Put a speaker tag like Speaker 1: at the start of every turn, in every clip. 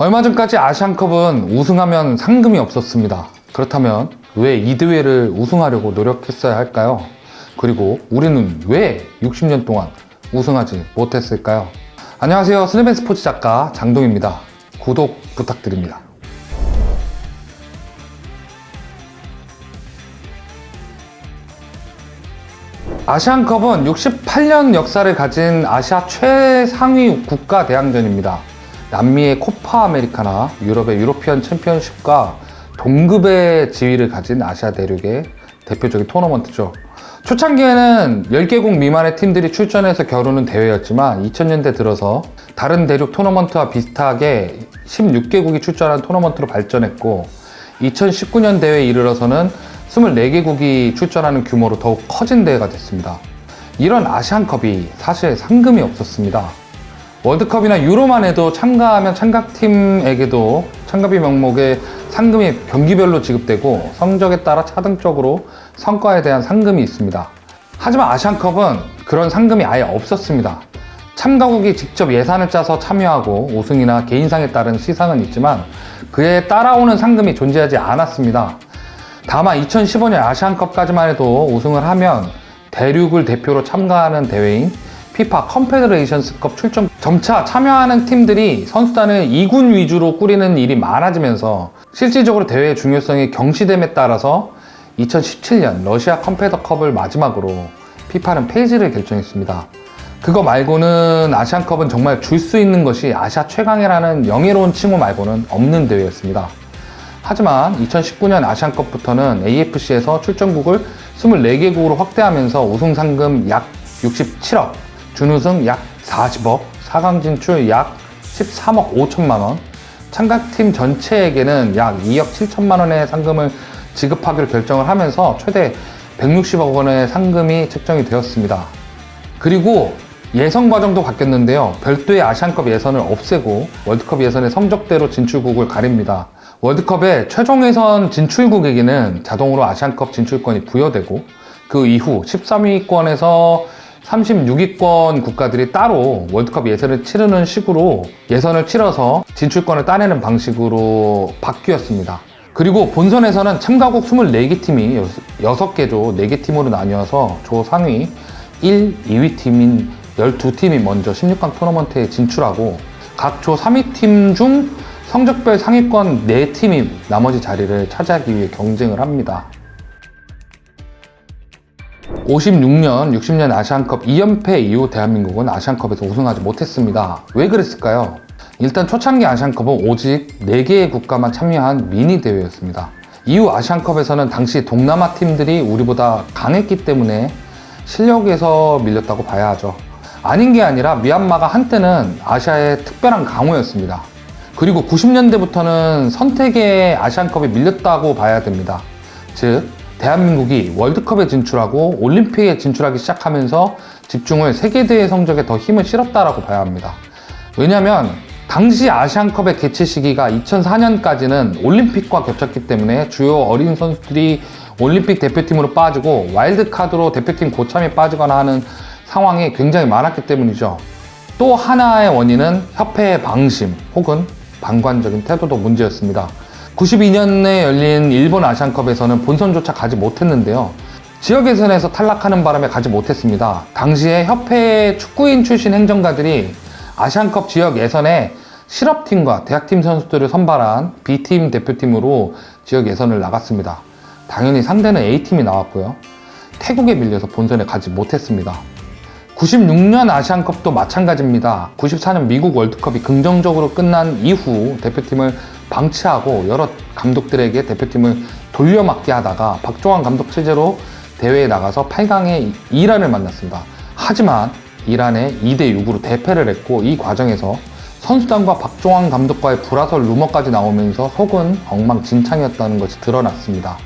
Speaker 1: 얼마 전까지 아시안컵은 우승하면 상금이 없었습니다. 그렇다면 왜 이 대회를 우승하려고 노력했어야 할까요? 그리고 우리는 왜 60년 동안 우승하지 못했을까요? 안녕하세요. 스네벤 스포츠 작가 장동입니다. 구독 부탁드립니다. 아시안컵은 68년 역사를 가진 아시아 최상위 국가 대항전입니다. 남미의 코파 아메리카나 유럽의 유로피언 챔피언십과 동급의 지위를 가진 아시아 대륙의 대표적인 토너먼트죠. 초창기에는 10개국 미만의 팀들이 출전해서 겨루는 대회였지만 2000년대 들어서 다른 대륙 토너먼트와 비슷하게 16개국이 출전한 토너먼트로 발전했고 2019년 대회에 이르러서는 24개국이 출전하는 규모로 더욱 커진 대회가 됐습니다. 이런 아시안컵이 사실 상금이 없었습니다. 월드컵이나 유로만 해도 참가하면 참가팀에게도 참가비 명목에 상금이 경기별로 지급되고 성적에 따라 차등적으로 성과에 대한 상금이 있습니다. 하지만 아시안컵은 그런 상금이 아예 없었습니다. 참가국이 직접 예산을 짜서 참여하고 우승이나 개인상에 따른 시상은 있지만 그에 따라오는 상금이 존재하지 않았습니다. 다만 2015년 아시안컵까지만 해도 우승을 하면 대륙을 대표로 참가하는 대회인 피파 컨페더레이션스컵 출전 점차 참여하는 팀들이 선수단을 2군 위주로 꾸리는 일이 많아지면서 실질적으로 대회의 중요성이 경시됨에 따라서 2017년 러시아 컨페더컵을 마지막으로 피파는 폐지를 결정했습니다. 그거 말고는 아시안컵은 정말 줄 수 있는 것이 아시아 최강이라는 영예로운 칭호 말고는 없는 대회였습니다. 하지만 2019년 아시안컵부터는 AFC에서 출전국을 24개국으로 확대하면서 우승 상금 약 67억, 준우승 약 40억, 4강 진출 약 13억 5천만 원, 참가팀 전체에게는 약 2억 7천만 원의 상금을 지급하기로 결정을 하면서 최대 160억 원의 상금이 책정이 되었습니다. 그리고 예선 과정도 바뀌었는데요. 별도의 아시안컵 예선을 없애고 월드컵 예선의 성적대로 진출국을 가립니다. 월드컵의 최종 예선 진출국에게는 자동으로 아시안컵 진출권이 부여되고 그 이후 13위권에서 36위권 국가들이 따로 월드컵 예선을 치르는 식으로 예선을 치러서 진출권을 따내는 방식으로 바뀌었습니다. 그리고 본선에서는 참가국 24개 팀이 6개 조 4개 팀으로 나뉘어서 조 상위 1, 2위 팀인 12팀이 먼저 16강 토너먼트에 진출하고 각 조 3위 팀 중 성적별 상위권 4팀이 나머지 자리를 차지하기 위해 경쟁을 합니다. 56년, 60년 아시안컵 2연패 이후 대한민국은 아시안컵에서 우승하지 못했습니다. 왜 그랬을까요? 일단 초창기 아시안컵은 오직 4개의 국가만 참여한 미니 대회였습니다. 이후 아시안컵에서는 당시 동남아 팀들이 우리보다 강했기 때문에 실력에서 밀렸다고 봐야 하죠. 아닌 게 아니라 미얀마가 한때는 아시아의 특별한 강호였습니다. 그리고 90년대부터는 선택의 아시안컵에 밀렸다고 봐야 됩니다. 즉, 대한민국이 월드컵에 진출하고 올림픽에 진출하기 시작하면서 집중을 세계대회 성적에 더 힘을 실었다라고 봐야 합니다. 왜냐하면 당시 아시안컵의 개최 시기가 2004년까지는 올림픽과 겹쳤기 때문에 주요 어린 선수들이 올림픽 대표팀으로 빠지고 와일드카드로 대표팀 고참에 빠지거나 하는 상황이 굉장히 많았기 때문이죠. 또 하나의 원인은 협회의 방심 혹은 방관적인 태도도 문제였습니다. 92년에 열린 일본 아시안컵에서는 본선조차 가지 못했는데요. 지역 예선에서 탈락하는 바람에 가지 못했습니다. 당시에 협회 축구인 출신 행정가들이 아시안컵 지역 예선에 실업팀과 대학팀 선수들을 선발한 B팀 대표팀으로 지역 예선을 나갔습니다. 당연히 상대는 A팀이 나왔고요. 태국에 밀려서 본선에 가지 못했습니다. 96년 아시안컵도 마찬가지입니다. 94년 미국 월드컵이 긍정적으로 끝난 이후 대표팀을 방치하고 여러 감독들에게 대표팀을 돌려막기 하다가 박종환 감독 체제로 대회에 나가서 8강에 이란을 만났습니다. 하지만 이란에 2대6으로 대패를 했고 이 과정에서 선수단과 박종환 감독과의 불화설 루머까지 나오면서 속은 엉망진창이었다는 것이 드러났습니다.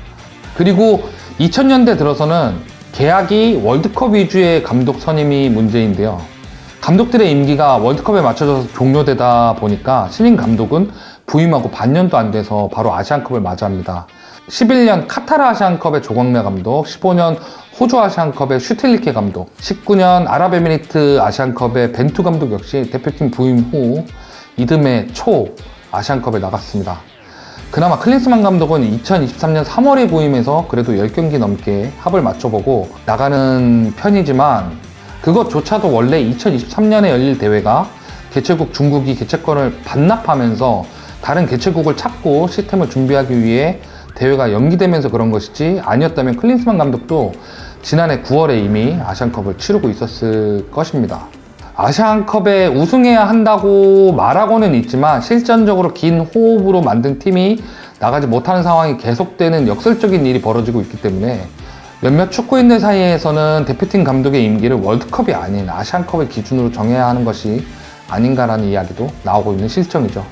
Speaker 1: 그리고 2000년대 들어서는 계약이 월드컵 위주의 감독 선임이 문제인데요. 감독들의 임기가 월드컵에 맞춰져서 종료되다 보니까 신인 감독은 부임하고 반년도 안 돼서 바로 아시안컵을 맞이합니다. 11년 카타르 아시안컵의 조광래 감독, 15년 호주 아시안컵의 슈틸리케 감독, 19년 아랍에미리트 아시안컵의 벤투 감독 역시 대표팀 부임 후 이듬해 초 아시안컵에 나갔습니다. 그나마 클린스만 감독은 2023년 3월에 부임해서 그래도 10경기 넘게 합을 맞춰보고 나가는 편이지만 그것조차도 원래 2023년에 열릴 대회가 개최국 중국이 개최권을 반납하면서 다른 개최국을 찾고 시스템을 준비하기 위해 대회가 연기되면서 그런 것이지, 아니었다면 클린스만 감독도 지난해 9월에 이미 아시안컵을 치르고 있었을 것입니다. 아시안컵에 우승해야 한다고 말하고는 있지만 실전적으로 긴 호흡으로 만든 팀이 나가지 못하는 상황이 계속되는 역설적인 일이 벌어지고 있기 때문에 몇몇 축구인들 사이에서는 대표팀 감독의 임기를 월드컵이 아닌 아시안컵을 기준으로 정해야 하는 것이 아닌가라는 이야기도 나오고 있는 실정이죠.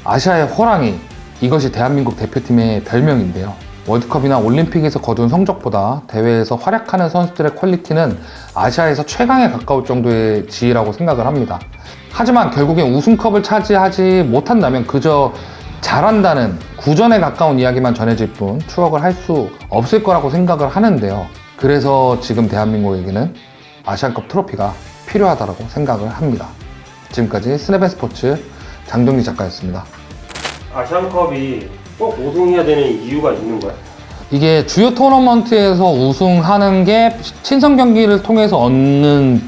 Speaker 1: 아시아의 호랑이, 이것이 대한민국 대표팀의 별명인데요. 월드컵이나 올림픽에서 거둔 성적보다 대회에서 활약하는 선수들의 퀄리티는 아시아에서 최강에 가까울 정도의 지위라고 생각을 합니다. 하지만 결국엔 우승컵을 차지하지 못한다면 그저 잘한다는 구전에 가까운 이야기만 전해질 뿐 추억을 할 수 없을 거라고 생각을 하는데요. 그래서 지금 대한민국에게는 아시안컵 트로피가 필요하다고 생각을 합니다. 지금까지 스냅앤스포츠 장동기 작가였습니다.
Speaker 2: 아시안컵이 꼭 우승해야 되는 이유가 있는 거야?
Speaker 1: 이게 주요 토너먼트에서 우승하는 게 친선 경기를 통해서 얻는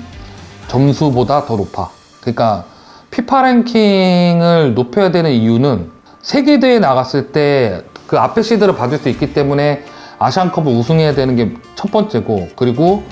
Speaker 1: 점수보다 더 높아. 그러니까 피파 랭킹을 높여야 되는 이유는 세계대회에 나갔을 때 그 앞에 시드를 받을 수 있기 때문에 아시안컵을 우승해야 되는 게 첫 번째고, 그리고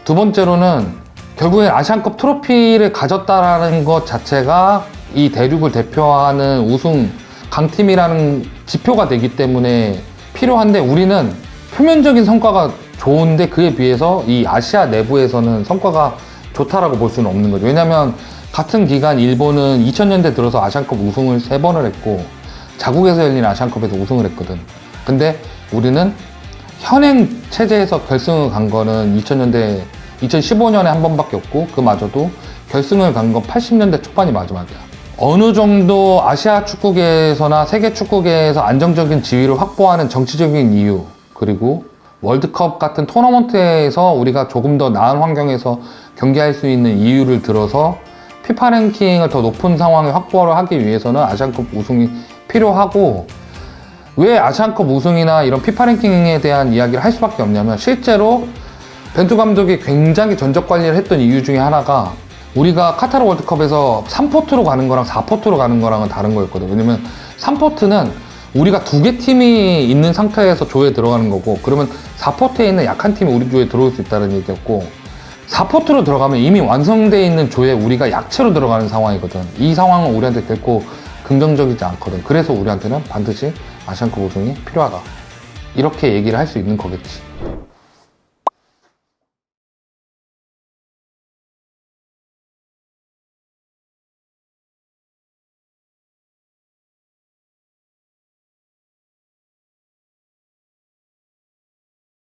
Speaker 1: 두 번째로는 결국엔 아시안컵 트로피를 가졌다라는 것 자체가 이 대륙을 대표하는 우승 강팀이라는 지표가 되기 때문에 필요한데, 우리는 표면적인 성과가 좋은데 그에 비해서 이 아시아 내부에서는 성과가 좋다라고 볼 수는 없는 거죠. 왜냐면 같은 기간 일본은 2000년대 들어서 아시안컵 우승을 3번을 했고 자국에서 열린 아시안컵에서 우승을 했거든. 근데 우리는 현행 체제에서 결승을 간 거는 2015년에 한 번밖에 없고 그마저도 결승을 간 건 80년대 초반이 마지막이야. 어느 정도 아시아 축구계에서나 세계 축구계에서 안정적인 지위를 확보하는 정치적인 이유, 그리고 월드컵 같은 토너먼트에서 우리가 조금 더 나은 환경에서 경기할 수 있는 이유를 들어서 피파 랭킹을 더 높은 상황에 확보를 하기 위해서는 아시안컵 우승이 필요하고, 왜 아시안컵 우승이나 이런 피파 랭킹에 대한 이야기를 할 수밖에 없냐면 실제로 벤투 감독이 굉장히 전적 관리를 했던 이유 중에 하나가 우리가 카타르 월드컵에서 3포트로 가는 거랑 4포트로 가는 거랑은 다른 거였거든. 왜냐면 3포트는 우리가 2개 팀이 있는 상태에서 조에 들어가는 거고, 그러면 4포트에 있는 약한 팀이 우리 조에 들어올 수 있다는 얘기였고, 4포트로 들어가면 이미 완성되어 있는 조에 우리가 약체로 들어가는 상황이거든. 이 상황은 우리한테 결코 긍정적이지 않거든. 그래서 우리한테는 반드시 아시안컵 우승이 필요하다, 이렇게 얘기를 할 수 있는 거겠지.